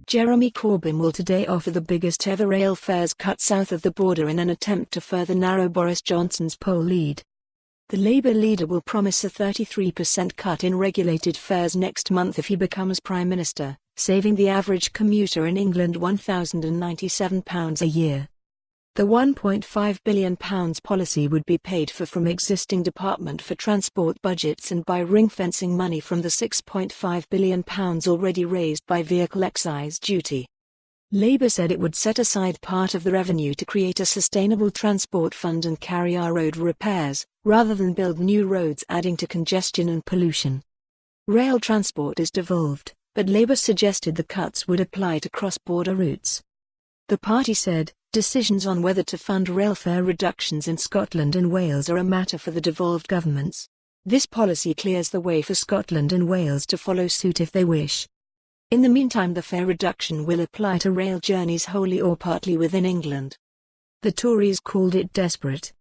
Jeremy Corbyn will today offer the biggest ever rail fares cut south of the border in an attempt to further narrow Boris Johnson's poll lead. The Labour leader will promise a 33% cut in regulated fares next month if he becomes Prime Minister, saving the average commuter in England £1,097 a year. The £1.5 billion policy would be paid for from existing Department for Transport budgets and by ring-fencing money from the £6.5 billion already raised by Vehicle Excise Duty. Labour said it would set aside part of the revenue to create a sustainable transport fund and carry out road repairs, rather than build new roads adding to congestion and pollution. Rail transport is devolved, but Labour suggested the cuts would apply to cross-border routes. The party said, decisions on whether to fund rail fare reductions in Scotland and Wales are a matter for the devolved governments. This policy clears the way for Scotland and Wales to follow suit if they wish. In the meantime, the fare reduction will apply to rail journeys wholly or partly within England. The Tories called it desperate.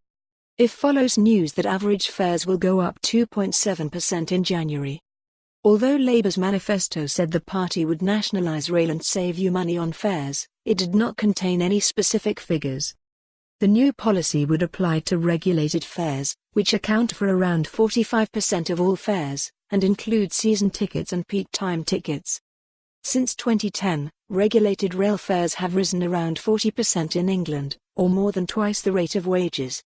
If follows news that average fares will go up 2.7% in January. Although Labour's manifesto said the party would nationalise rail and save you money on fares, it did not contain any specific figures. The new policy would apply to regulated fares, which account for around 45% of all fares, and include season tickets and peak time tickets. Since 2010, regulated rail fares have risen around 40% in England, or more than twice the rate of wages.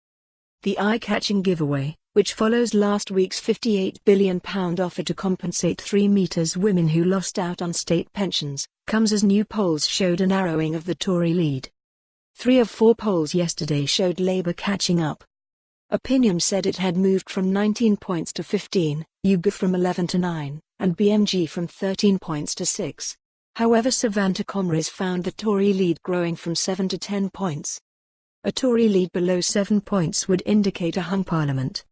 The eye-catching giveaway, which follows last week's £58 billion offer to compensate 3meters women who lost out on state pensions, comes as new polls showed a narrowing of the Tory lead. 3 of 4 polls yesterday showed Labour catching up. Opinion said it had moved from 19 points to 15, YouGov from 11 to 9, and BMG from 13 points to 6. However, Savanta Comres found the Tory lead growing from 7 to 10 points. A Tory lead below 7 points would indicate a hung parliament.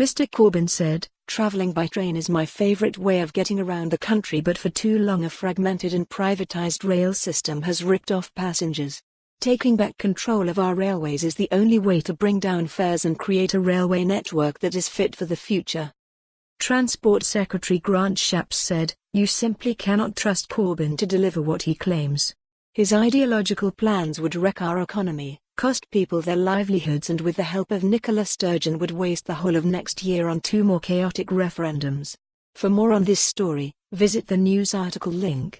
Mr. Corbyn said, "Travelling by train is my favourite way of getting around the country, but for too long a fragmented and privatised rail system has ripped off passengers. Taking back control of our railways is the only way to bring down fares and create a railway network that is fit for the future." Transport Secretary Grant Shapps said, "You simply cannot trust Corbyn to deliver what he claims. His ideological plans would wreck our economy, cost people their livelihoods, and with the help of Nicola Sturgeon would waste the whole of next year on 2 more chaotic referendums." For more on this story, visit the news article link.